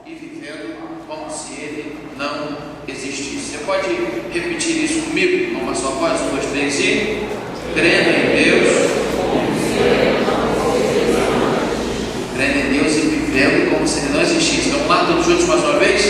e vivendo como se ele não existisse. Você pode repetir isso comigo com uma só voz? 1, 2, 3 e crendo em Deus. Crendo em Deus e vivendo como se ele não existisse. Vamos lá, todos juntos mais uma vez?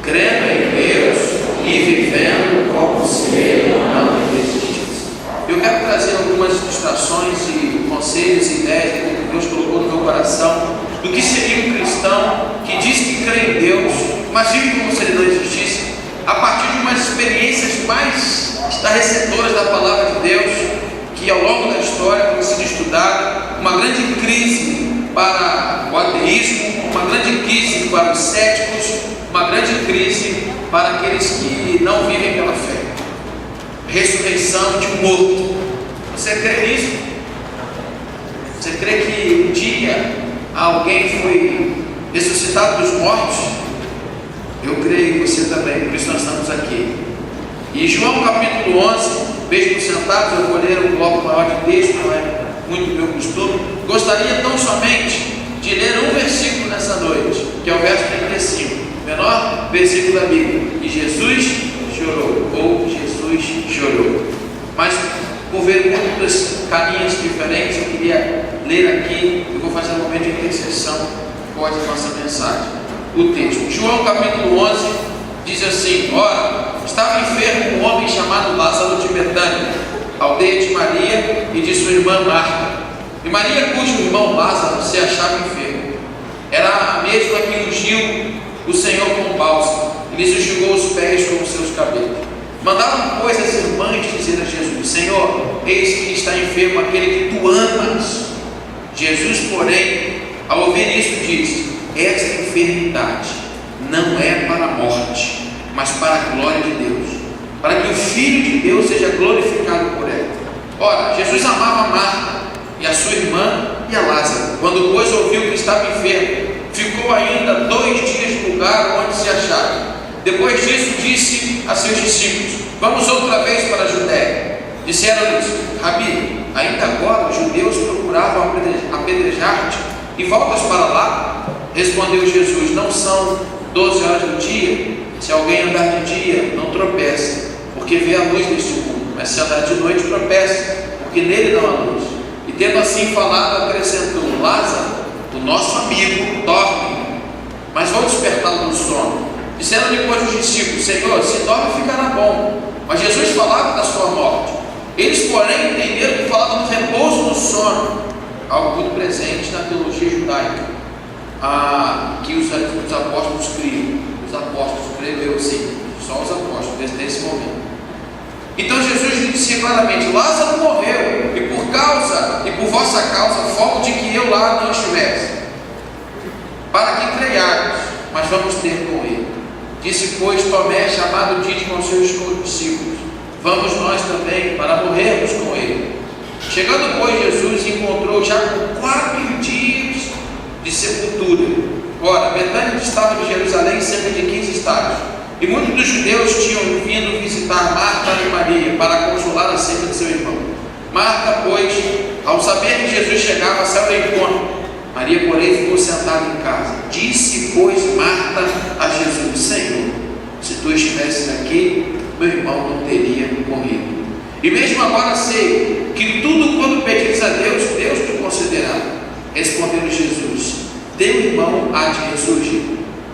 Crendo em Deus e vivendo como se ele não existisse. Eu quero trazer algumas ilustrações e conselhos e ideias que Deus colocou no meu coração do que seria um cristão que diz que crê em Deus, mas vive como se ele não existisse, a partir de umas experiências mais estarrecedoras da palavra de Deus, que ao longo da história tem sido estudada. Uma grande crise para o ateísmo, uma grande crise para os céticos, uma grande crise para aqueles que não vivem pela fé. Ressurreição de um morto. Você crê nisso? Você crê que um dia alguém foi ressuscitado dos mortos? Eu creio que você também, por isso nós estamos aqui. E João capítulo 11, mesmo sentados, eu vou ler um bloco maior de texto, não é muito meu costume. Gostaria tão somente de ler um versículo nessa noite, que é o verso 35, menor versículo da Bíblia. E Jesus chorou, ou Jesus chorou. Mas por ver muitas caminhas diferentes, eu queria ler aqui. Eu vou fazer um momento de intercessão após a nossa mensagem. O texto, João capítulo 11, diz assim: ora, estava enfermo um homem chamado Lázaro de Betânia, aldeia de Maria e de sua irmã Marta. E Maria, cujo irmão Lázaro se achava enfermo, era a mesma que ungiu o Senhor com bálsamo e lhes enxugou os pés com os seus cabelos. Mandaram, pois, as irmãs dizer a Jesus: Senhor, eis que está enfermo aquele que tu amas. Jesus, porém, ao ouvir isso, disse: esta enfermidade não é para a morte, mas para a glória de Deus, para que o Filho de Deus seja glorificado por ela. Ora, Jesus amava Marta e a sua irmã e a Lázaro. Quando, pois, ouviu que estava enfermo, ficou ainda 2 dias no lugar onde se achava. Depois disso, disse a seus discípulos: vamos outra vez para a Judéia. Disseram-lhes: Rabi, ainda agora os judeus procuravam apedrejar-te e voltas para lá? Respondeu Jesus: não são 12 horas do dia? Se alguém andar de dia, não tropeça, porque vê a luz deste mundo. Mas se andar de noite, tropeça, porque nele não há luz. E tendo assim falado, acrescentou: Lázaro, o nosso amigo, dorme, mas vou despertá-lo do sono. Disseram depois os discípulos: Senhor, se dorme, ficará bom. Mas Jesus falava da sua morte. Eles, porém, entenderam que falava do repouso do sono, algo muito presente na teologia judaica, que os apóstolos criam. Os apóstolos, creio eu sim, só os apóstolos, desde esse momento. Então Jesus lhe disse claramente: Lázaro morreu, e por vossa causa foco de que eu lá não estivesse, para que creiais, mas vamos ter com ele. Disse, pois, Tomé, chamado Dídimo, aos seus discípulos: vamos nós também, para morrermos com ele. Chegando, pois, Jesus encontrou já com 4 dias de sepultura. Ora, Betânia distava de Jerusalém cerca de 15 estádios, e muitos dos judeus tinham vindo visitar Marta e Maria para consolar acerca de seu irmão. Marta, pois, ao saber que Jesus chegava, saiu ao encontro. Maria, porém, ficou sentada em casa. Disse, pois, Marta a Jesus: Senhor, se tu estivesses aqui, meu irmão não teria morrido. E mesmo agora sei que tudo quanto pedires a Deus, Deus te concederá. Respondeu-lhe Jesus: teu irmão há de ressurgir.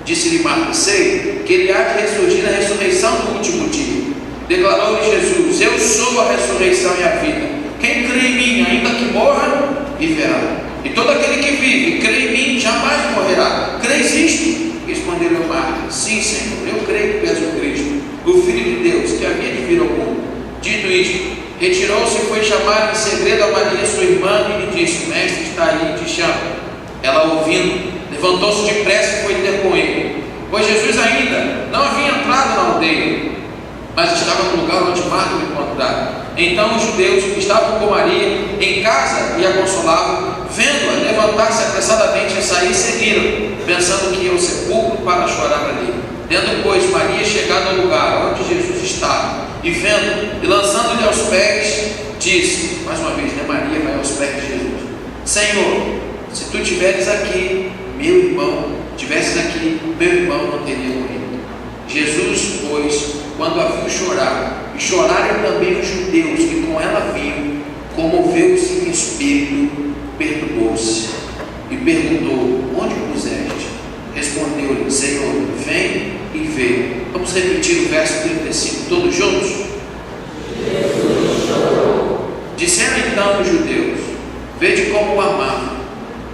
Disse-lhe Marta: sei que ele há de ressurgir na ressurreição do último dia. Declarou-lhe Jesus: eu sou a ressurreição e a vida. Quem crê em mim, ainda que morra, viverá. E todo aquele que vive e crê em mim jamais morrerá. Crês isto? Respondeu-lhe Marta: sim, Senhor, eu creio que tu és o Cristo, o Filho de Deus, que havia de vir ao mundo. Dito isto, retirou-se e foi chamar em segredo a Maria, sua irmã, e lhe disse: o mestre está aí e te chama. Ela, ouvindo, levantou-se depressa e foi ter com ele, pois Jesus ainda não havia entrado na aldeia, mas estava no lugar onde Marta o encontrara. Então os judeus que estavam com Maria em casa e a consolavam, vendo-a levantar-se apressadamente e sair, seguiram, pensando que ia ao sepulcro para chorar ali. Tendo, pois, Maria chegado ao lugar onde Jesus estava, e vendo, e lançando-lhe aos pés, disse, mais uma vez, Maria vai aos pés de Jesus: Senhor, se tu estiveres aqui, meu irmão tivesses aqui, meu irmão não teria morrido. Jesus, pois, quando a viu chorar, e choraram também os judeus que com ela vinham, comoveu-se em espírito, perturbou-se e perguntou: onde o puseste? Respondeu-lhe: Senhor, vem, e veio. Vamos repetir o verso 35 todos juntos? Disseram então os judeus: vede como o amava.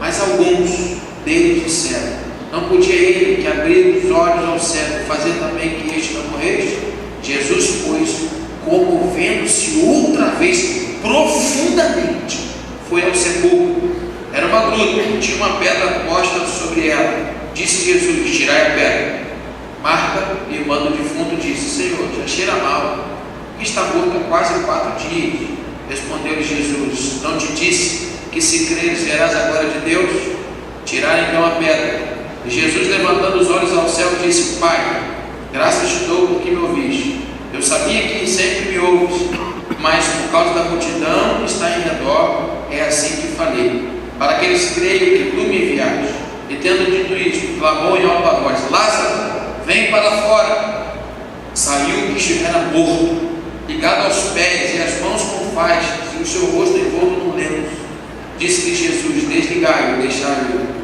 Mas alguns deles disseram: não podia ele, que abriu os olhos ao cego, fazer também que este não morresse? Jesus, pois, comovendo-se outra vez profundamente, foi ao sepulcro. Era uma gruta, tinha uma pedra posta sobre ela. Disse Jesus: tirai a pedra. Marta, irmã do defunto, disse: Senhor, já cheira mal, está morto há quase 4 dias. Respondeu-lhe Jesus: não te disse que se creres verás a glória de Deus? Tiraram então a pedra. E Jesus, levantando os olhos ao céu, disse: Pai, graças te dou porque me ouviste. Eu sabia que sempre me ouves, mas por causa da multidão que está em redor, é assim que falei, para que eles creiam que tu me enviaste. E tendo dito isto, clamou em alta voz: Lázaro, vem para fora. Saiu que estivera morto, ligado aos pés e as mãos com faixas, e o seu rosto envolto num lenço. Disse-lhe Jesus: desligai-o, deixai-o.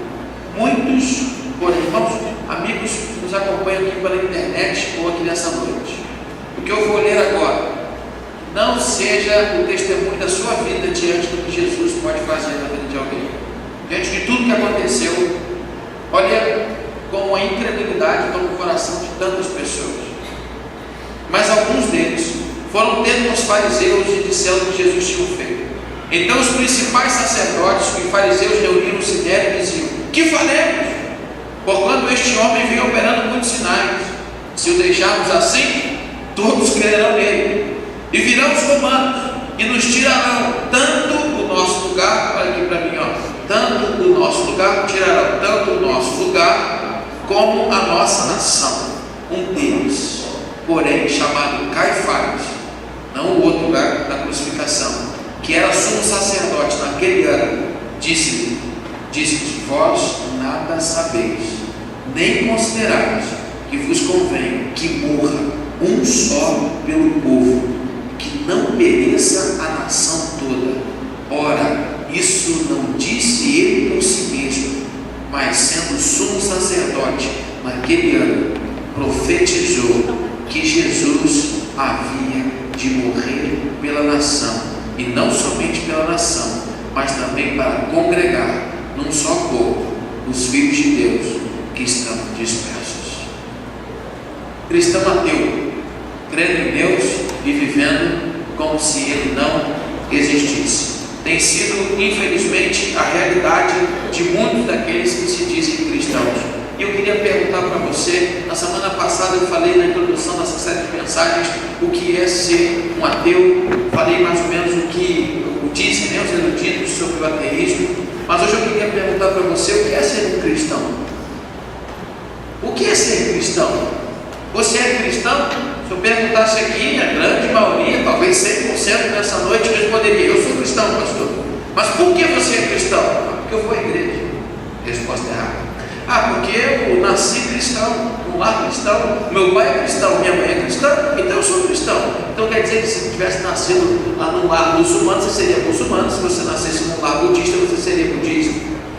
Muitos, porém, irmãos, amigos que nos acompanham aqui pela internet ou aqui nessa noite, o que eu vou ler agora não seja o testemunho da sua vida diante do que Jesus pode fazer na vida de alguém. Diante de tudo que aconteceu, olha como a incredulidade toma o coração de tantas pessoas. Mas alguns deles foram ter com os fariseus e disseram o que Jesus tinha feito. Então os principais sacerdotes e fariseus reuniram-se nele e diziam: que faremos? Porquanto este homem vem operando muitos sinais. Se o deixarmos assim, todos crerão nele. E virão os romanos e nos tirarão tanto do nosso lugar, olha aqui para mim, tanto do nosso lugar, tirarão tanto do nosso lugar como a nossa nação. Um deles, porém, chamado Caifás, não o outro lugar da crucificação, que era sumo sacerdote naquele ano, disse-lhes: vós nada sabeis, nem considerais que vos convém que morra um só pelo povo, que não pereça a nação toda. Ora, isso não disse ele por si mesmo, mas sendo sumo sacerdote naquele ano, profetizou que Jesus havia de morrer pela nação, e não somente pela nação, mas também para congregar num só corpo os filhos de Deus que estão dispersos. Cristão ateu, crendo em Deus e vivendo como se Ele não existisse, tem sido, infelizmente, a realidade de muitos daqueles que se dizem cristãos. E eu queria perguntar para você, na semana passada eu falei na introdução dessa série de mensagens o que é ser um ateu, falei mais ou menos o que dizem os eruditos sobre o ateísmo, mas hoje eu queria perguntar para você o que é ser um cristão. O que é ser cristão? Você é cristão? Se eu perguntasse aqui, a grande maioria, talvez 100% nessa noite responderia: eu sou cristão, pastor. Mas por que você é cristão? Porque eu vou à igreja. Resposta errada. Porque eu nasci cristão, num lar cristão, meu pai é cristão, minha mãe é cristã, então eu sou cristão. Então quer dizer que se você tivesse nascido lá num lar muçulmano, você seria muçulmano. Se você nascesse num lar budista, você seria budista.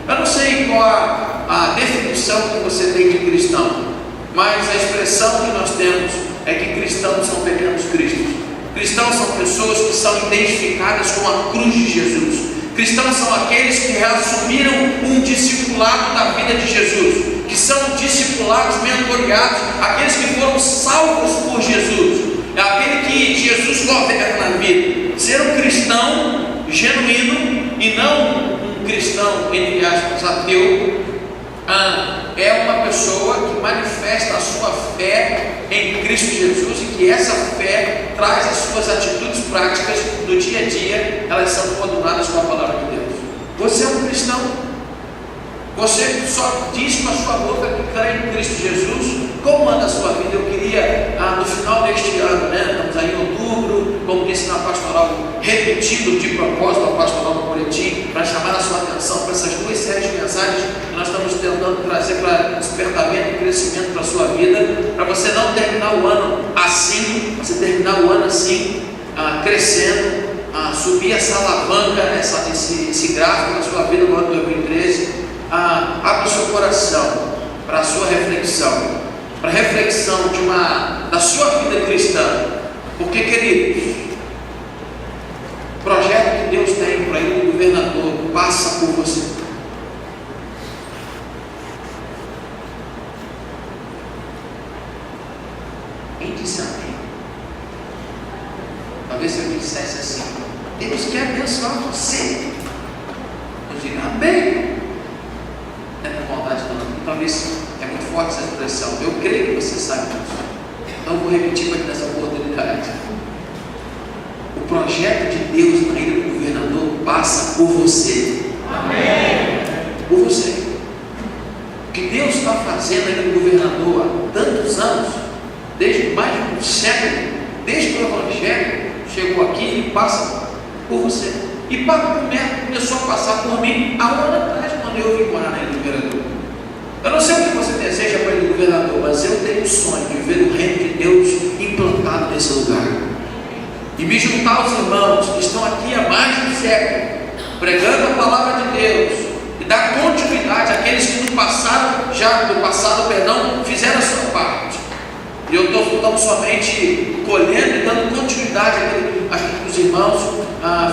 Eu não sei qual a definição que você tem de cristão, mas a expressão que nós temos é que cristãos são pequenos cristos. Cristãos são pessoas que são identificadas com a cruz de Jesus. Cristãos são aqueles que assumiram um discipulado da vida de Jesus, que são discipulados, mentoreados, aqueles que foram salvos por Jesus, é aquele que Jesus governa na vida. Ser um cristão genuíno e não um cristão, entre aspas, ateu, é uma pessoa que manifesta a sua fé em Cristo Jesus e que essa fé traz as suas atitudes práticas do dia a dia, elas são coordenadas com a palavra de Deus. Você é um cristão? Você só diz com a sua boca que crê em Cristo Jesus? Como anda a sua vida? Eu queria, no final deste ano, estamos aí em outubro, como disse na pastoral, repetindo de propósito a pastoral do Boletim, para chamar a sua atenção para essas duas séries de mensagens que nós estamos tentando trazer para crescimento para a sua vida, para você não terminar o ano assim, você terminar o ano assim, crescendo, subir essa alavanca, esse gráfico na sua vida no ano 2013. Abra o seu coração para a sua reflexão, para a reflexão da sua vida cristã. Porque, queridos, o projeto que Deus tem para ir no governador passa por você. Quem disse amém? Talvez se eu dissesse assim: Deus quer abençoar você, eu diria amém. Não é por maldade não, talvez é muito forte essa expressão. Eu creio que você sabe disso. Então eu vou repetir para te dar essa oportunidade. O projeto de Deus na ida do governador passa por você. Amém. Por você. O que Deus está fazendo aí no governador há tantos anos, desde mais de um século, desde que o Evangelho chegou aqui, e passa por você. E começou a passar por mim há um ano atrás, quando eu vim morar na ilha do governador. Eu não sei o que você deseja para a ilha do governador, mas eu tenho o sonho de ver o reino de Deus implantado nesse lugar. E me juntar aos irmãos que estão aqui há mais de um século, pregando a palavra de Deus, e dar continuidade àqueles que no passado, fizeram a sua parte. E eu estou tão somente colhendo e dando continuidade àquilo que os irmãos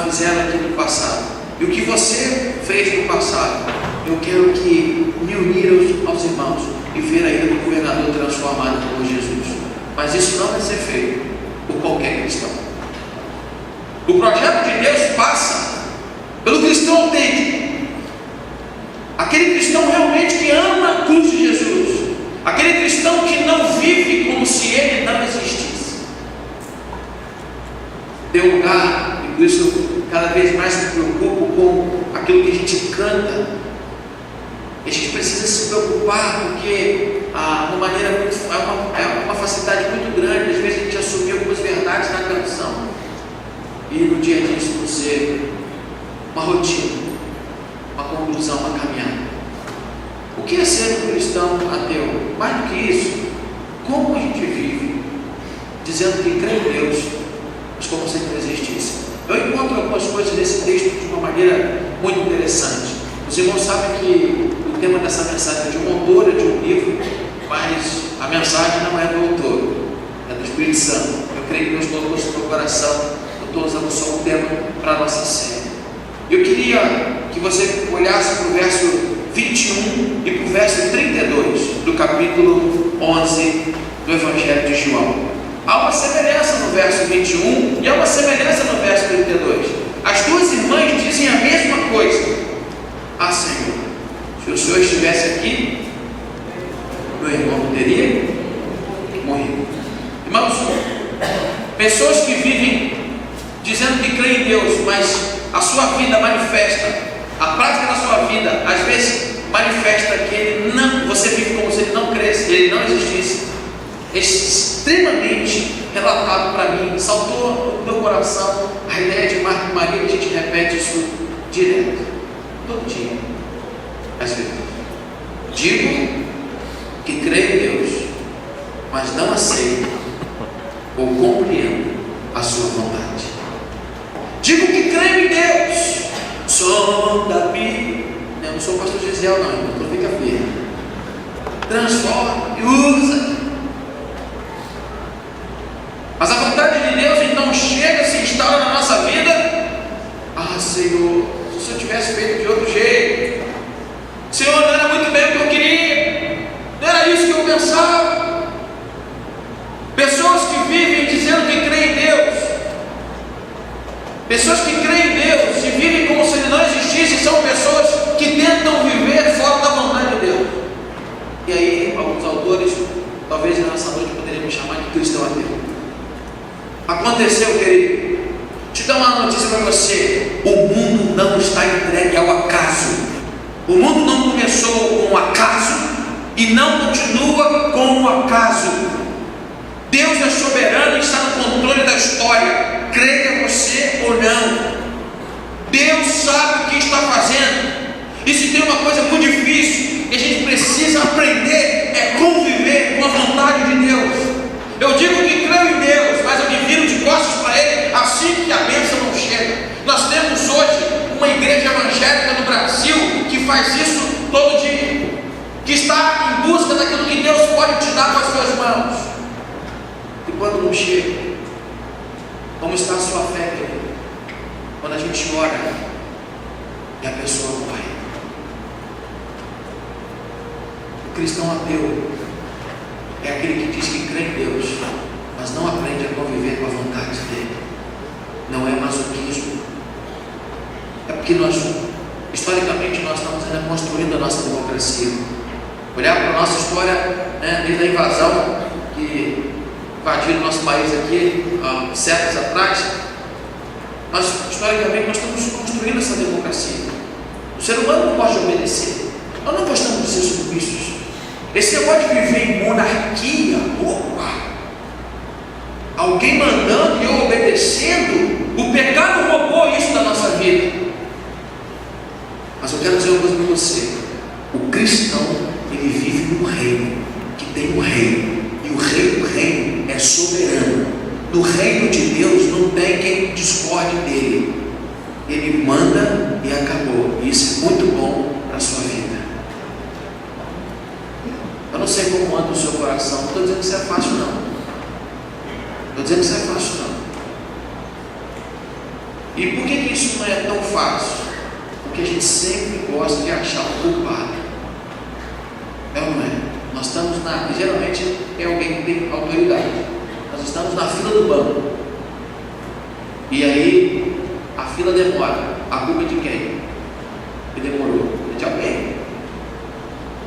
fizeram aqui no passado. E o que você fez no passado, eu quero me unir aos irmãos e ver a ilha do governador transformada por Jesus. Mas isso não vai ser feito por qualquer cristão. O projeto de Deus passa pelo cristão autêntico, aquele cristão realmente que ama a cruz de Jesus, aquele cristão que não vive como se ele não existisse. Tem um lugar, e por isso eu cada vez mais me preocupo com aquilo que a gente canta. A gente precisa se preocupar, porque é uma facilidade muito grande, às vezes a gente assumir algumas verdades na canção, e no dia a dia isso ser uma rotina, uma conclusão, uma caminhada. O que é ser um cristão ateu? Mais do que isso, como a gente vive dizendo que crê em Deus, mas como se não existisse? Eu encontro algumas coisas nesse texto de uma maneira muito interessante. Os irmãos sabem que o tema dessa mensagem é de um autor, é de um livro, mas a mensagem não é do autor, é do Espírito Santo. Eu creio que Deus colocou isso no meu coração. Eu estou usando só um tema para a nossa série. Eu queria que você olhasse para o verso 21 e para o verso 32 do capítulo 11 do Evangelho de João. Há uma semelhança no verso 21 e há uma semelhança no verso 32. As duas irmãs dizem a mesma coisa. Senhor, se o Senhor estivesse aqui, meu irmão não teria morrido. Irmãos, pessoas que vivem dizendo que creem em Deus, mas a sua vida manifesta, a prática da sua vida às vezes manifesta que você vive como se ele não cresce, ele não existisse. É extremamente relatado para mim, saltou no meu coração a ideia de Marta e Maria, que a gente repete isso direto, todo dia, às vezes. Digo que creio em Deus, mas não aceito ou compreendo a sua vontade. Digo que creio em Deus, sonda-me. Eu não sou o pastor Gisiel não, então fica firme. Transforma e usa. Mas a vontade de Deus então chega, se instala na nossa vida. Senhor, se o Senhor tivesse feito de outro jeito, Senhor, não era muito bem o que eu queria, não era isso que eu pensava. Pessoas que vivem dizendo que creem em Deus, pessoas que creem em Deus e vivem como se ele não existisse, são pessoas que tentam viver fora da vontade de Deus. E aí, alguns autores, talvez nessa noite poderíamos chamar de cristão ateu. Aconteceu, querido. Te dá uma notícia para você: o mundo não está entregue ao acaso. O mundo não começou com um acaso e não continua com um acaso. Deus é soberano e está no controle da história, creia você ou não. Deus sabe o que está fazendo. E se tem uma coisa muito difícil que a gente precisa aprender, é conviver Eu digo que creio em Deus, mas eu me viro de costas para Ele assim que a bênção não chega. Nós temos hoje uma igreja evangélica no Brasil que faz isso todo dia, que está em busca daquilo que Deus pode te dar com as suas mãos. E quando não chega, como está a sua fé, querido? Quando a gente ora e a pessoa morre. O cristão ateu é aquele que diz que crê em Deus, mas não aprende a conviver com a vontade dele. Não é masoquismo. É porque historicamente, nós estamos ainda construindo a nossa democracia. Olhar para a nossa história, né, desde a invasão que invadiram o nosso país aqui há séculos atrás, mas historicamente nós estamos construindo essa democracia. O ser humano não pode obedecer. Nós não gostamos de ser submissos. Esse negócio de viver em monarquia, opa! Alguém mandando e eu obedecendo, o pecado roubou isso da nossa vida. Mas eu quero dizer uma coisa para você: o cristão, ele vive num reino, que tem um reino, e o rei do reino é soberano. No reino de Deus não tem quem discorde dele. Ele manda e acabou. E isso é muito bom para a sua vida. Eu não sei como anda o seu coração. Não estou dizendo que isso é fácil, não. Estou dizendo que isso é fácil, não. E por que isso não é tão fácil? Porque a gente sempre gosta de achar um culpado. É ou não é? Nós estamos geralmente é alguém que tem autoridade. Nós estamos na fila do banco. E aí a fila demora. A culpa é de quem? Que demorou? É de alguém.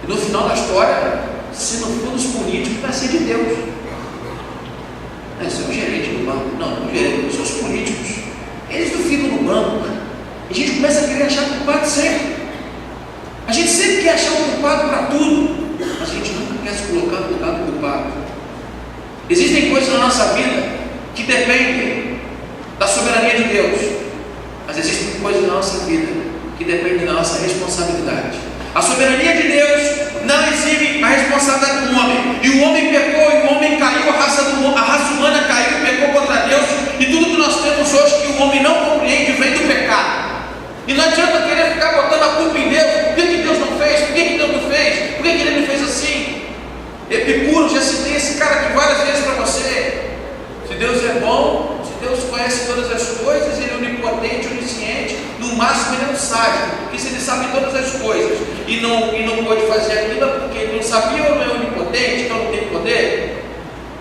E no final da história, se não for dos políticos, vai ser de Deus. Não é ser o gerente do banco. Não, o gerente são os políticos. Eles não ficam no banco. E a gente começa a querer achar culpado sempre. A gente sempre quer achar um culpado para tudo, mas a gente nunca quer se colocar no lugar do culpado. Existem coisas na nossa vida que dependem da soberania de Deus, mas existem coisas na nossa vida que dependem da nossa responsabilidade. A soberania de Deus não exime a responsabilidade do homem. E o homem pecou, e o homem caiu, a raça humana caiu e pecou contra Deus. E tudo que nós temos hoje que o homem não compreende vem do pecado. E não adianta querer ficar botando a culpa em Deus. Por que Deus não fez? Por que Deus não fez? Por que Ele não fez assim? Epicuro, já citei esse cara aqui várias vezes para você. Se Deus é bom, se Deus conhece todas as coisas, Ele é onipotente, onisciente, no máximo Ele é um sádico, porque se Ele sabe todas as coisas e não pode fazer aquilo porque Ele não sabia ou não é onipotente, então não tem poder.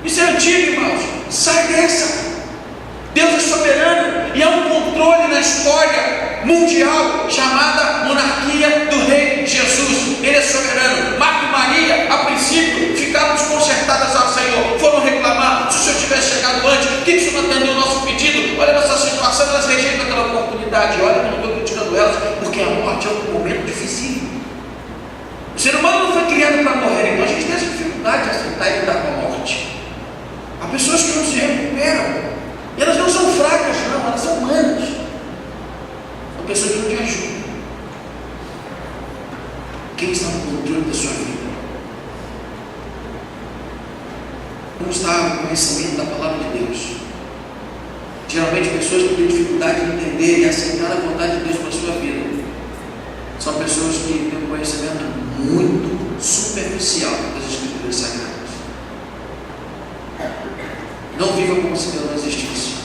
Isso é antigo, irmãos. Sai dessa. Deus é soberano e há um controle na história mundial chamada monarquia do rei Jesus. Ele é soberano. Marta e Maria, a princípio, ficaram desconcertadas ao Senhor, foram reclamar: se o Senhor tivesse chegado antes, por que o Senhor não atendeu o nosso pedido? Olha a nossa situação, elas rejeitam aquela oportunidade. Olha, eu não estou criticando elas, porque a morte é um momento difícil. O ser humano não foi criado para morrer, então a gente tem essa dificuldade de aceitar e lidar com a morte. Há pessoas que não se recuperam. E elas não são fracas, não, elas são humanas. São pessoas que não te ajudam. Quem está no controle da sua vida? Como está o conhecimento da palavra de Deus? Geralmente pessoas que têm dificuldade de entender e aceitar a vontade de Deus para a sua vida são pessoas que têm um conhecimento muito superficial das Escrituras Sagradas. Não viva como se Deus não existisse.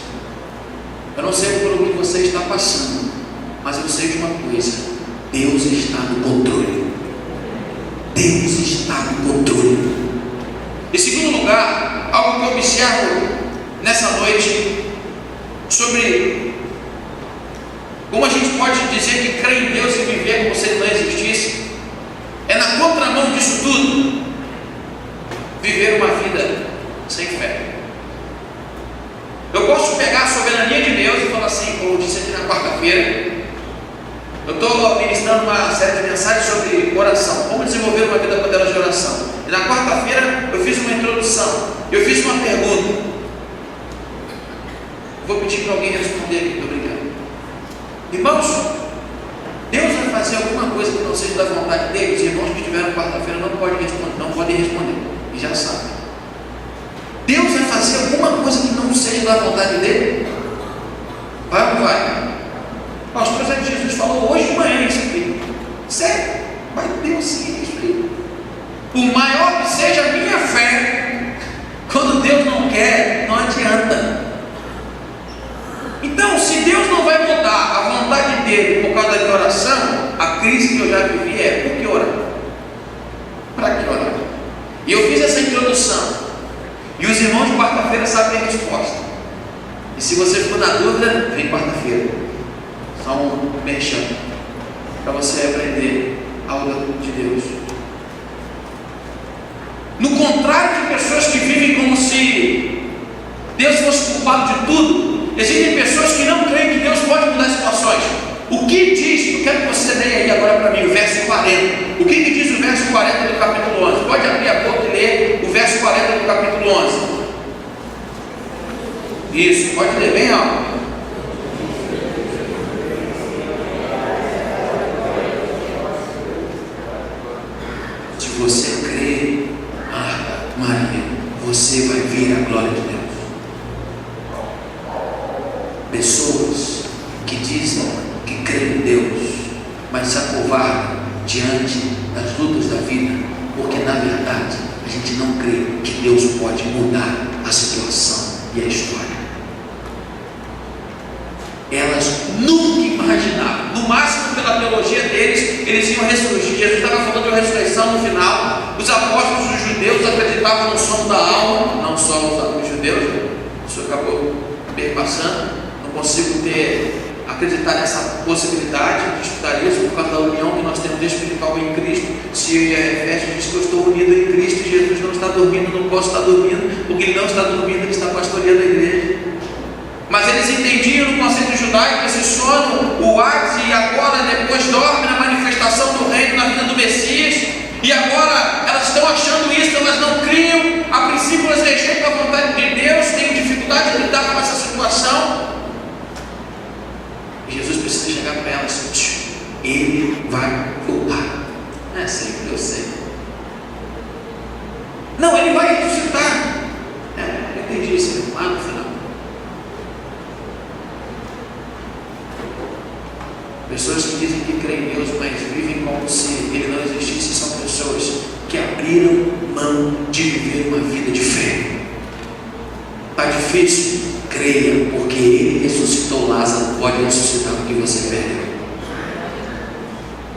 Eu não sei por onde você está passando, mas eu sei de uma coisa: Deus está no controle. Deus está no controle. Em segundo lugar, algo que eu observo nessa noite sobre como a gente pode dizer que crê em Deus e viver como se Ele não existisse, é na contramão disso tudo, viver uma vida sem fé. Eu posso pegar a soberania de Deus e falar assim, como eu disse aqui na quarta-feira, eu estou ministrando uma série de mensagens sobre oração, como desenvolver uma vida poderosa de oração. E na quarta-feira eu fiz uma introdução, eu fiz uma pergunta. Vou pedir para alguém responder aqui, muito obrigado. Irmãos, Deus vai fazer alguma coisa que não seja da vontade dele? Os irmãos que estiveram quarta-feira não podem responder, e já sabem. Deus vai fazer alguma coisa que não seja da vontade dele? Vai ou não vai? Pastor José de Jesus falou hoje de manhã isso aqui. Sério? Vai Deus sim, isso aí. Por maior que seja a minha fé, quando Deus não quer, não adianta. Então, se Deus não vai mudar a vontade dele por causa da minha oração, a crise que eu já vivi é: por que orar? Para que orar? E eu fiz essa introdução, e os irmãos de quarta-feira sabem a resposta. E se você ficou na dúvida, vem quarta-feira. Só um merchan para você aprender algo de Deus. No contrário de pessoas que vivem como se Deus fosse culpado de tudo, existem pessoas que não creem que Deus pode mudar situações. O que diz? Eu quero que você leia aí agora para mim o verso 40. O que diz o verso 40 do capítulo 11? Pode abrir a boca e ler o verso 40 do capítulo 11. Isso, pode ler bem alto. Se você crê, Marta, Maria, você vai ver a glória de Deus. Pessoas que dizem que creem em Deus, mas se acovardam diante das lutas da vida, porque na verdade a gente não crê que Deus pode mudar a situação e a história. Elas nunca imaginavam, no máximo pela teologia deles, eles iam ressurgir. Jesus estava falando de uma ressurreição no final. Os apóstolos, os judeus, acreditavam no som da alma, não só os judeus, isso acabou perpassando. Não consigo acreditar nessa possibilidade de judaísmo por causa da união que nós temos espiritual em Cristo. Se Efésios diz que eu estou unido em Cristo, e Jesus não está dormindo, não posso estar dormindo, porque ele não está dormindo, ele está pastoreando a igreja. Mas eles entendiam no conceito judaico esse sono, o Hades, e agora depois dorme na manifestação do reino na vida do Messias, e agora elas estão achando isso, elas não criam. A princípio elas rejeitam a vontade de Deus, têm dificuldade de lidar com essa situação. E Jesus precisa chegar para elas: ele vai voltar. É sempre, eu sei. Não, ele vai ressuscitar. Eu entendi isso lá no final. Pessoas que dizem que creem em Deus, mas vivem como se ele não existisse, são pessoas que abriram mão de viver uma vida de fé. Está difícil? Creia, porque ele ressuscitou Lázaro, pode ressuscitar o que você pede.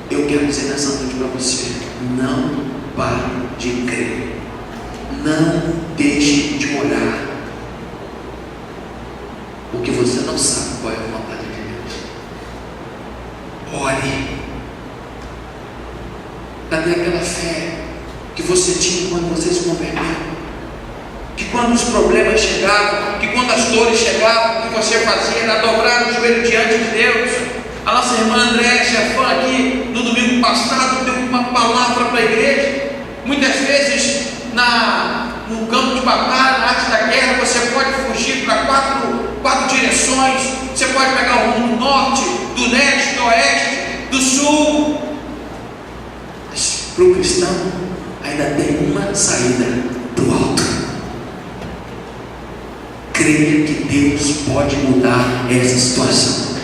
Eu quero dizer nessa noite para você: não pare de crer, não deixe de orar, porque você não sabe qual é a vontade de Deus. Ore. Cadê aquela fé que você tinha quando você se converteu? Que quando os problemas chegavam, que quando as dores chegavam, o que você fazia era dobrar o joelho diante de Deus. A nossa irmã Andréa Chefã aqui no domingo passado deu uma palavra para a igreja. Muitas vezes no campo de batalha, na arte da guerra, você pode fugir para quatro direções. Você pode pegar o rumo do norte, do leste, do oeste, do sul. Mas para o cristão ainda tem uma saída: do alto. Creia que Deus pode mudar essa situação.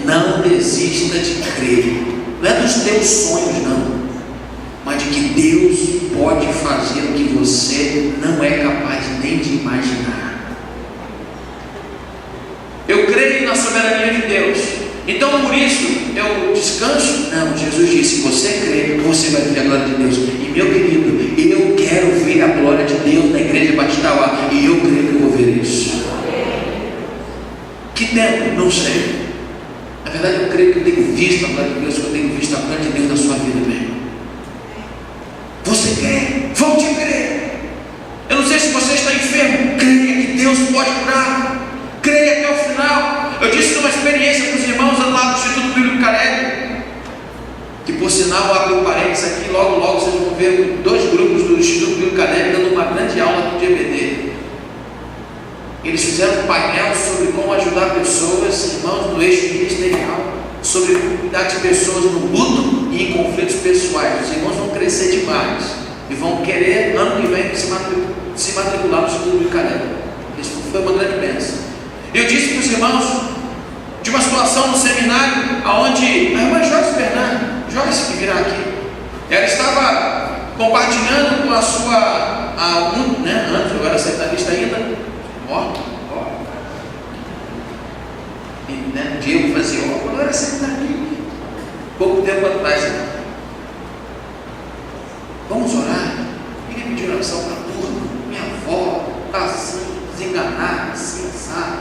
Não desista de crer. Não é dos teus sonhos, não, mas de que Deus pode fazer o que você não é capaz nem de imaginar. Eu creio na soberania de Deus, então por isso eu descanso? Não, Jesus disse: você crê, você vai ver a glória de Deus. E meu querido, eu quero ver a glória de Deus na igreja Batista Uá, e eu creio que eu vou ver isso. Que tempo? Não sei. Na verdade eu creio que eu tenho visto a glória de Deus, que eu tenho visto a glória de Deus na sua vida mesmo. Você crê? Volte a crer. Eu não sei se você está enfermo, creia que Deus pode curar. Creia até o final. Eu disse numa experiência com os irmãos lá do Instituto Bíblico Carelli, que por sinal, abre um parênteses aqui, logo vocês vão ver 2 grupos do Instituto Bíblico Carelli dando uma grande aula do GBD. Eles fizeram um painel sobre como ajudar pessoas, irmãos do eixo ministerial, sobre cuidar de pessoas no luto e em conflitos pessoais. Os irmãos vão crescer demais e vão querer, ano que vem, se se matricular no estudo de Caleb. Isso foi uma grande bênção. Eu disse para os irmãos de uma situação no seminário, onde a irmã Joyce Bernardo, Joyce que virá aqui, ela estava compartilhando com a sua antes eu era seminarista ainda, e né, Diego fazia quando eu era seminarista, pouco tempo atrás. Vamos orar. Queria pedir oração para a turma. Minha avó está assim, desenganada, assim, sabe?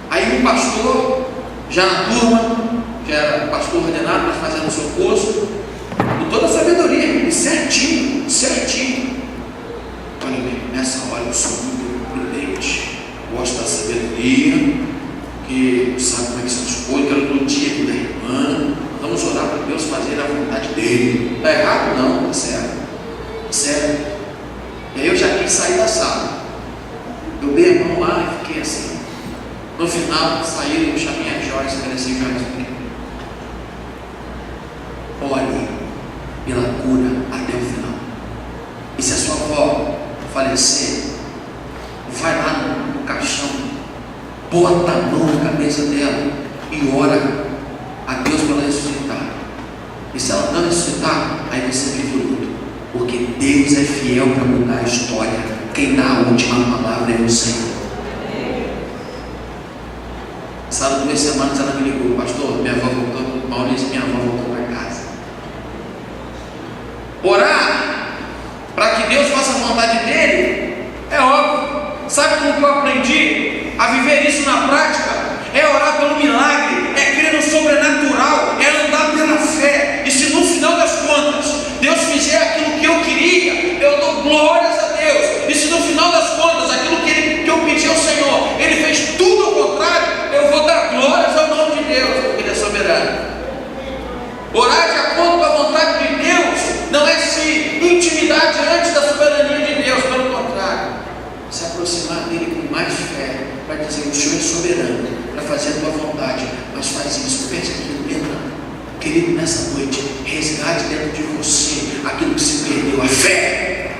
Aí um pastor, já na turma, já era pastor ordenado, mas fazendo o seu curso, com toda a sabedoria, e certinho. Olha bem, nessa hora eu sou muito prudente, gosto da sabedoria, que sabe como é que são as coisas, quero todo dia da irmã. Vamos orar para Deus fazer a vontade dele. Está errado? Não, está certo. Sério. E aí eu já quis sair da sala. Eu dei a mão lá e fiquei assim. No final, saí, eu chamei a Joyce, falei assim, Joyce, ore pela cura até o final. E se a sua avó falecer, vai lá no caixão, bota a mão na cabeça dela e ora a Deus para ela ressuscitar. E se ela não ressuscitar, aí você vive o luto. Porque Deus é fiel para mudar a história. Quem dá a última palavra é o Senhor. Sabe, 2 semanas ela me ligou, pastor, minha avó voltou, Maurício, minha avó voltou para casa. Orar para que Deus faça a vontade dele é óbvio. Sabe como que eu aprendi a viver isso na prática? É orar pelo milagre, é crer no sobrenatural, é andar pela fé. E se no final das contas Deus fizer aquilo que eu queria, eu dou glórias a Deus. E se no final das contas aquilo que eu pedi ao Senhor, Ele fez tudo ao contrário, eu vou dar glórias ao nome de Deus, porque Ele é soberano. Orar de acordo com a vontade de Deus não é se intimidar diante da soberania de Deus, pelo contrário, se aproximar dele com mais fé, para dizer: o Senhor é soberano, para fazer a tua vontade, mas faz isso, pede aquilo, entra. Querido, nessa noite, resgate dentro de você aquilo que se perdeu, a fé.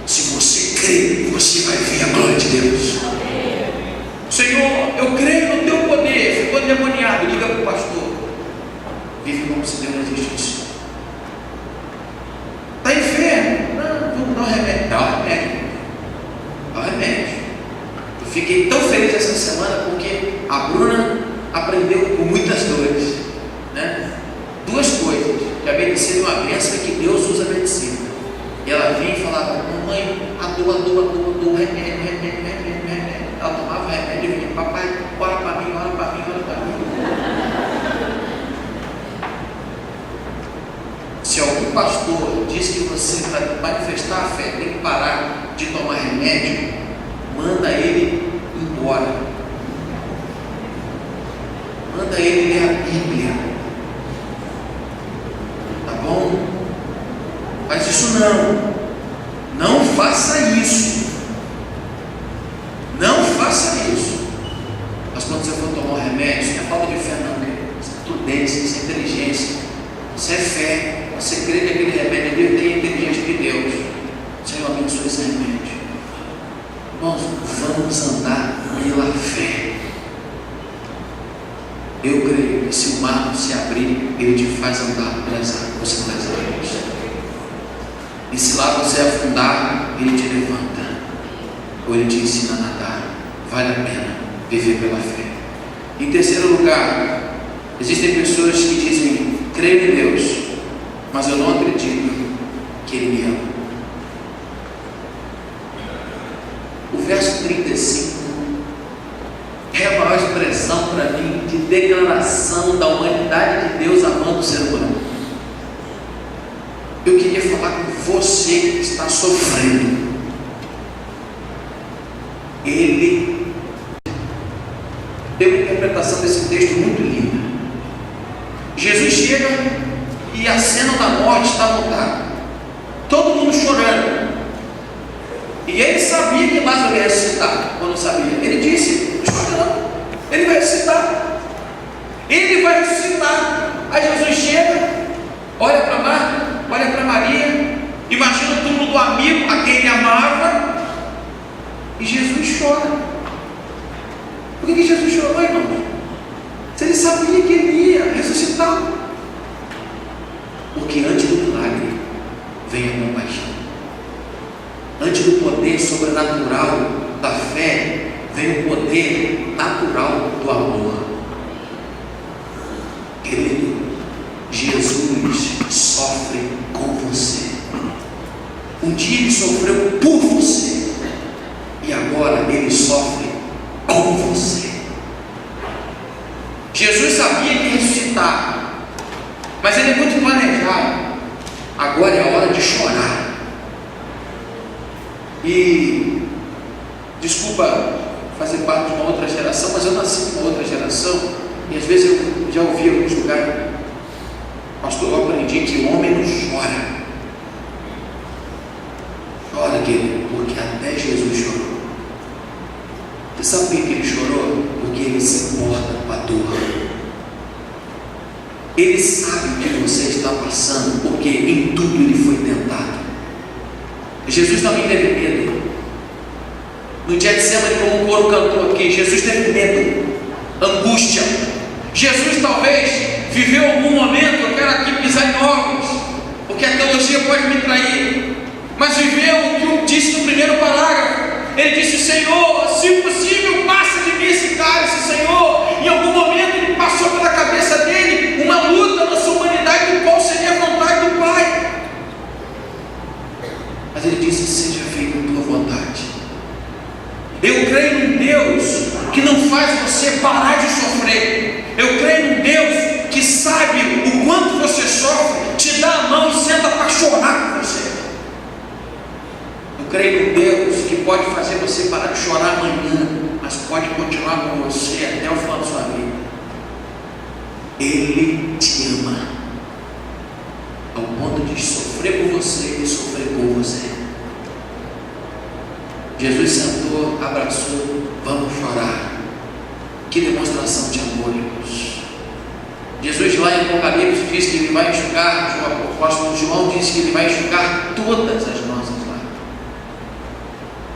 Se você crê, você vai ver a glória de Deus. Senhor, eu creio no teu poder. Ficou endemoniado, liga para o pastor. Vive como se Deus não existisse. Está enfermo? Não, vamos dar um remédio. Dá um remédio. Dá um remédio. Eu fiquei tão feliz essa semana porque a Bruna aprendeu com muitas dores, né? 2 coisas que a medicina é uma bênção, é que Deus usa a medicina. E ela vinha e falava: mamãe, a dor, remédio. Ela tomava remédio e vinha: papai, ora para mim. Se algum pastor diz que você, para manifestar a fé, tem que parar de tomar remédio, manda ele embora. Manda ele ler a Bíblia. Tá bom? Mas isso não faça isso. Não faça isso. Mas quando você for tomar um remédio, isso não é falta de fé, não, né? Isso é prudência, isso é inteligência, isso é fé. Você crê que aquele remédio ali tem a inteligência de Deus. Senhor, abençoe esse remédio. Irmãos, vamos andar pela fé. Eu creio que se o mar se abrir, Ele te faz andar pelas águas. E se lá você afundar, Ele te levanta, ou Ele te ensina a nadar. Vale a pena viver pela fé. Em terceiro lugar, existem pessoas que dizem: creio em Deus, mas eu não acredito que Ele me ama. O verso 35 é a maior expressão para mim de declaração da humanidade de Deus amando o ser humano. Eu queria falar com você que está sofrendo. Ele deu uma interpretação desse texto muito linda. Jesus chega e a cena da morte está montada, todo mundo chorando, e ele sabia que Lázaro ia ressuscitar. Ou não sabia? Ele disse: não chore não, ele vai ressuscitar. Ele vai ressuscitar. Aí Jesus chega, olha para Marta, olha para Maria, imagina o túmulo do amigo a quem ele amava, chora. Por que Jesus chorou, irmão? Se ele sabia que ele ia ressuscitar. Porque antes do milagre vem a compaixão. Antes do poder sobrenatural da fé, vem o poder natural do amor. Querido, Jesus sofre com você. Um dia ele sofreu por você, e agora ele sofre com você. Jesus sabia que ia ressuscitar, mas ele é muito planejado. Agora é a hora de chorar. E desculpa fazer parte de uma outra geração, mas eu nasci de uma outra geração, e às vezes eu já ouvi em alguns lugares: pastor, eu aprendi que o homem não chora. Chora, querido, porque até Jesus chorou. Você sabe por que ele chorou? Porque ele se importa com a dor. Ele sabe o que você está passando, porque em tudo ele foi tentado. Jesus também teve medo. No dia de semana, como o coro cantou aqui, Jesus teve medo, angústia. Jesus talvez viveu algum momento: eu quero aqui pisar em ovos, porque a teologia pode me trair. Mas viveu o que disse no primeiro parágrafo. Ele disse: Senhor, se possível, passa de mim esse cálice, Senhor. Em algum momento ele passou pela cabeça dele uma luta na sua humanidade, do qual seria a vontade do Pai. Mas ele disse: seja feita a tua vontade. Eu creio num Deus que não faz você parar de sofrer. Eu creio num Deus que sabe o quanto você sofre, te dá a mão e senta para chorar com você. Eu creio num Deus que pode fazer você parar de chorar amanhã, mas pode continuar com você até o final da sua vida. Ele te ama ao ponto de sofrer por você e sofrer por você. Jesus sentou, abraçou: vamos chorar. Que demonstração de amor, irmãos. Jesus lá em Apocalipse diz que ele vai enxugar, o apóstolo João diz que ele vai enxugar todas as nossas lágrimas.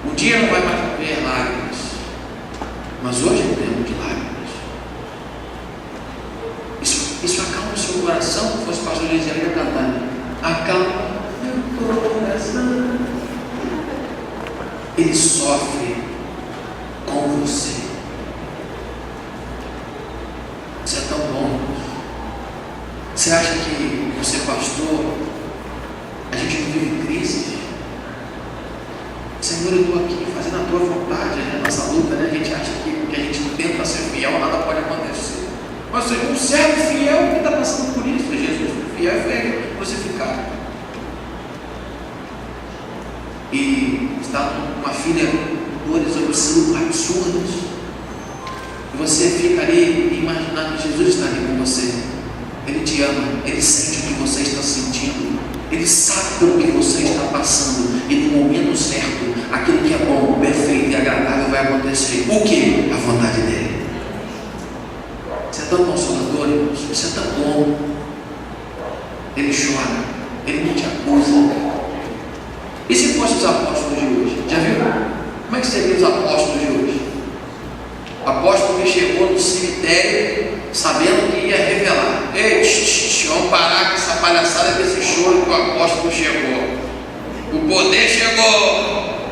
Um dia não vai mais haver lágrimas, mas hoje é tempo de lágrimas. Isso acalma o seu coração. Se fosse o pastor Luiz, ele ia cantar: acalma meu coração. Ele sofre com você. Isso é tão bom. Você acha que você, pastor, a gente não vive crise? Senhor, eu estou aqui fazendo a tua vontade. Né? Nossa luta, né? A gente acha que porque a gente tenta ser fiel, nada pode acontecer. Mas um servo fiel que está passando por isso. Jesus foi fiel e foi crucificado. E está com uma filha com dores absurdas. E você fica ali imaginando que Jesus está ali com você. Ele te ama, ele sente o que você está sentindo, ele sabe pelo que você está passando, e no momento certo, aquilo que é bom, perfeito e agradável vai acontecer. O que? A vontade dele. Você é tão consolador, irmãos, você é tão bom. Ele chora, ele não te acusa. E se fossem os apóstolos de hoje? Já viu? Como é que seriam os apóstolos de hoje? O apóstolo que chegou no cemitério sabendo que ia revelar: ei, vamos parar com essa palhaçada, desse choro que o apóstolo chegou. O poder chegou.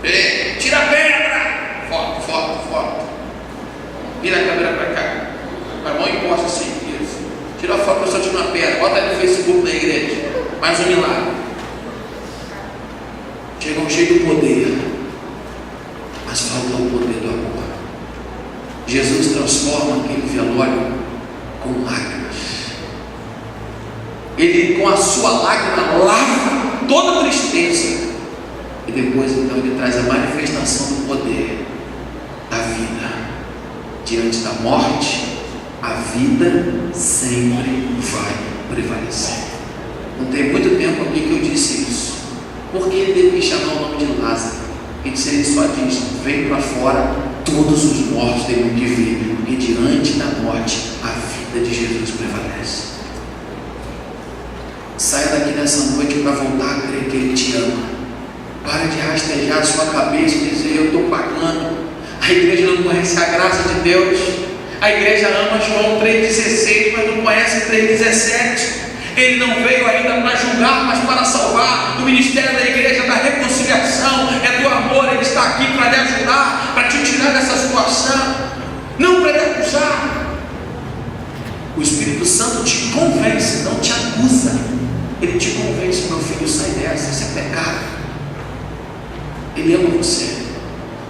Ei, tira a pedra. Foto. Vira a câmera para cá. A mão encosta assim. Isso. Tira a foto para o senhor tirar uma pedra. Bota aí no Facebook da igreja. Mais um milagre. Chegam cheio do poder, mas falta o poder do amor. Jesus transforma aquele velório com lágrimas. Ele, com a sua lágrima, lava toda a tristeza. E depois, então, ele traz a manifestação do poder da vida. Diante da morte, a vida sempre vai prevalecer. Não tem muito tempo aqui que eu disse isso. Por que ele teve que chamar o nome de Lázaro? Ele só diz: vem para fora, todos os mortos teriam que vir, porque diante da morte a vida de Jesus prevalece. Saia daqui nessa noite para voltar a crer que Ele te ama. Para de rastejar a sua cabeça e dizer: eu estou pagando. A igreja não conhece a graça de Deus. A igreja ama João 3,16, mas não conhece 3,17. Ele não veio ainda para julgar, mas para salvar. O ministério da igreja é da reconciliação, é do amor. Ele está aqui para lhe ajudar, para te tirar dessa situação, não para lhe acusar. O Espírito Santo te convence, não te acusa. Ele te convence: meu filho, sai dessa, isso é pecado. Ele ama você.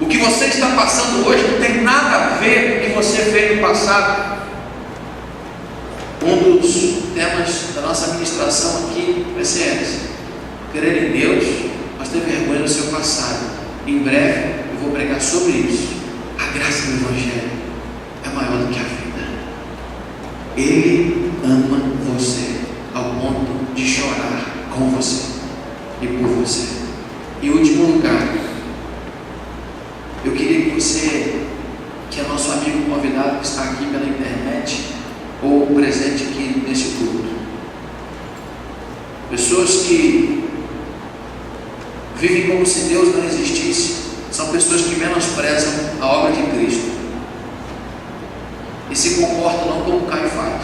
O que você está passando hoje não tem nada a ver com o que você fez no passado. Um dos temas da nossa ministração aqui vai ser esse: crer em Deus, mas ter vergonha do seu passado. Em breve eu vou pregar sobre isso. A graça do Evangelho é maior do que a vida. Ele ama você ao ponto de chorar com você e por você. Em último lugar, eu queria que é nosso amigo convidado que está aqui pela internet ou presente aqui nesse culto, pessoas que vivem como se Deus não existisse, são pessoas que menosprezam a obra de Cristo e se comportam não como Caifás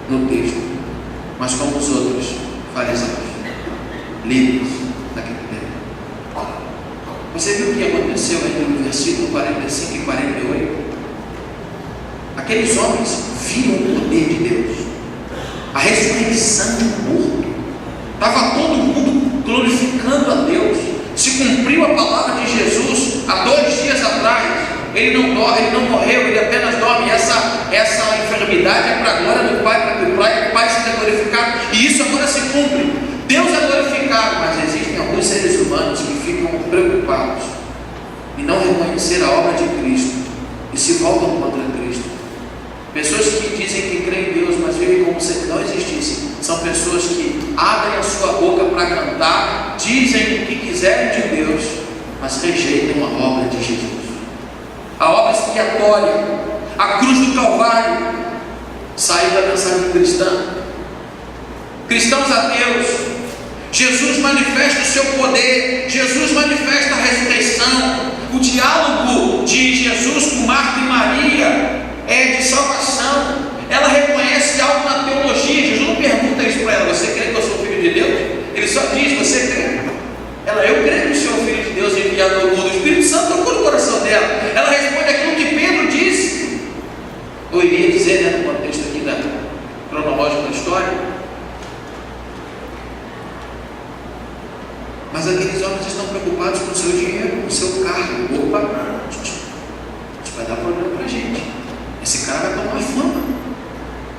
no texto, mas como os outros fariseus, líderes daquele tempo. Você viu o que aconteceu entre o versículo 45 e 48? Aqueles homens viram o poder de Deus, a ressurreição do morto. Estava todo mundo glorificando a Deus. Se cumpriu a palavra de Jesus há 2 dias atrás. Ele não morreu, ele apenas dorme. Essa enfermidade é para a glória do Pai, para que o Pai seja glorificado. E isso agora se cumpre. Deus é glorificado, mas existem alguns seres humanos que ficam preocupados em não reconhecer a obra de Cristo e se voltam contra Cristo. Pessoas que dizem que creem em Deus, mas vivem como se Ele não existisse. São pessoas que abrem a sua boca para cantar, dizem o que quiserem de Deus, mas rejeitam a obra de Jesus. A obra expiatória, a cruz do Calvário, saiu da mensagem cristã. Cristãos ateus, Jesus manifesta o seu poder, Jesus manifesta a ressurreição. O diálogo de Jesus com Marta e Maria é de salvação. Ela reconhece algo na teologia. Jesus não pergunta isso para ela: você crê que eu sou filho de Deus? Ele só diz: você crê? Ela: eu creio que o Senhor é filho de Deus enviado ao mundo. O Espírito Santo tocou no coração dela. Ela responde aquilo que Pedro disse. Eu iria dizer, no contexto aqui da cronológica da história, mas aqueles homens estão preocupados com o seu dinheiro, com o seu carro. Opa, isso vai dar problema para a gente. Esse cara vai tomar fama,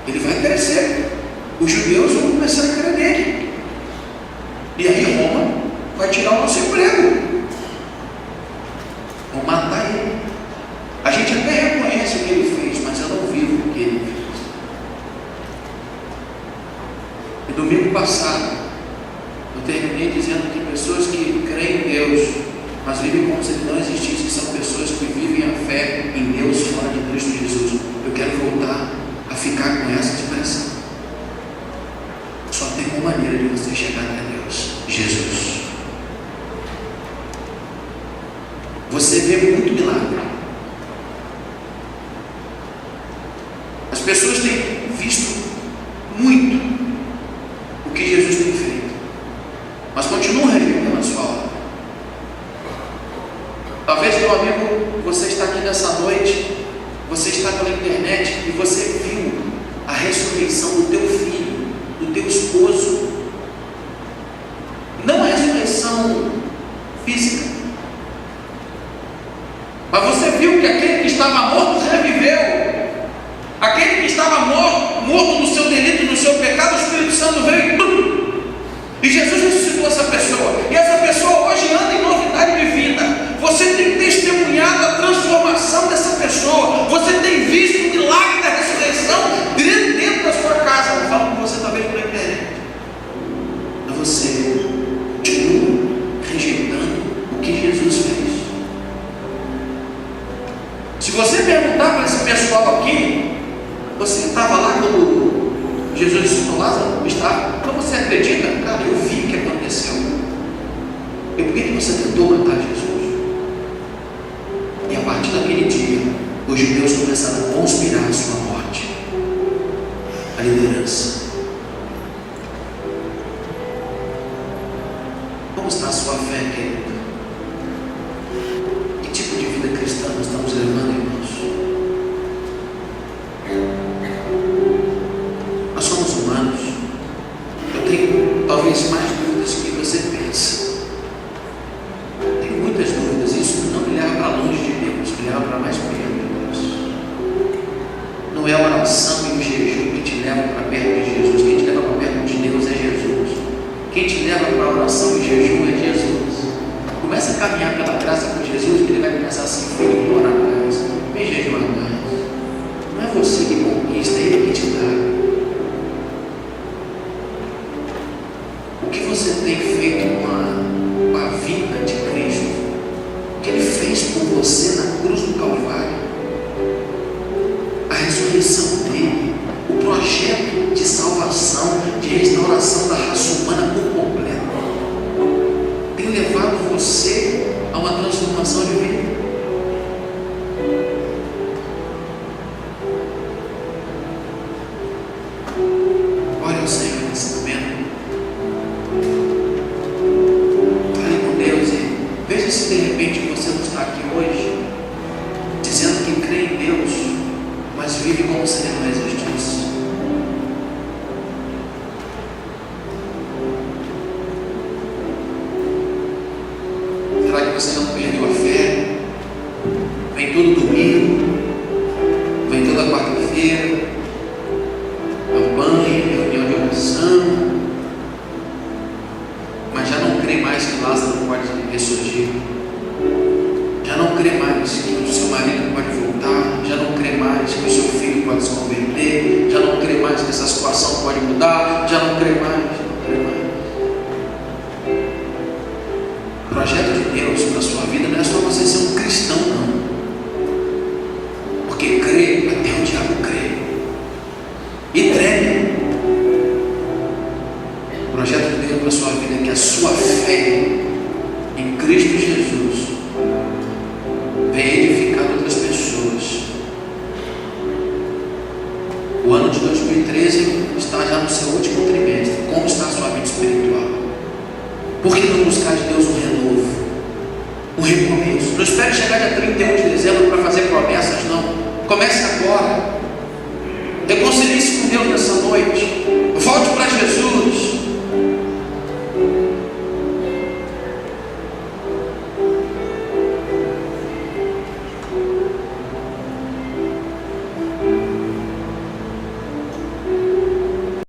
ele vai crescer, os judeus vão começar a crer nele, e aí Roma vai tirar o nosso emprego, vão matar ele. A gente até reconhece o que ele fez, mas eu não vivo o que ele fez. E domingo passado eu terminei dizendo que pessoas que creem em Deus, mas vivem como se Ele não existisse, são pessoas que vivem a fé em Deus fora de Cristo Jesus. Eu quero voltar a ficar com essa expressão. Só tem uma maneira de você chegar até Deus: Jesus. Você vê muito milagre. As pessoas têm visto muito o que Jesus tem feito, mas continuam rejeitando a sua obra. Talvez, meu amigo, você está aqui nessa noite, você está pela internet e você viu a ressurreição do teu filho, do teu esposo. Não a ressurreição física, mas você viu que aquele que estava morto reviveu. Aquele que estava morto no seu delito, no seu pecado, o Espírito Santo veio e Jesus ressuscitou essa pessoa. E essa pessoa hoje anda em novidade de vida. Você tem testemunhado a transformação dessa pessoa. Você tem visto o milagre da ressurreição dentro da sua casa. Não falo com você talvez pela internet, mas você continua rejeitando o que Jesus fez. Se você perguntar para esse pessoal aqui: você estava lá quando Jesus ressuscitou Lázaro? Estava. Então você acredita? Cara, eu vi o que aconteceu. E por que você tentou matar Jesus? E a partir daquele dia, os judeus começaram a conspirar a sua morte. A liderança. Como está a sua fé, querido? Que tipo de vida cristã nós estamos levando, irmãos? Nós somos humanos. Eu tenho talvez mais dúvidas do que você pensa. Tenho muitas dúvidas. Isso não me leva para longe de Deus, me leva para mais perto de Deus. Não é a oração e o jejum que te levam para perto de Jesus. Quem te leva para perto de Deus é Jesus. Quem te leva para a oração e jejum é Jesus. Começa a caminhar pela graça com Jesus, que ele vai começar assim: filho, ora mais, vem jejuar mais. Não é você que conquista, é ele que te dá. O que você tem feito com a vida de Cristo? O que ele fez por você na cruz do Calvário? A ressurreição dele, o projeto de salvação, de restauração da raça humana por completo, tem levado você a uma transformação de vida. Olha o Senhor nesse momento. Fale com Deus e veja se de repente você não está aqui hoje dizendo que crê em Deus, mas vive como se ele não existisse. Será que você não perdeu a fé? Vem todo domingo, vem toda quarta-feira, campanha, reunião de oração, mas já não crê mais que Lázaro pode ressurgir, já não crê mais que o seu marido pode voltar, já não crê mais que o seu filho pode se converter, já não crê mais que essa situação pode mudar, já não crê mais. O projeto de Deus para a sua vida não é só você ser um cristão, não. Porque crê, até o diabo crê e treme. O projeto de Deus para a sua vida é que a sua fé em Cristo Jesus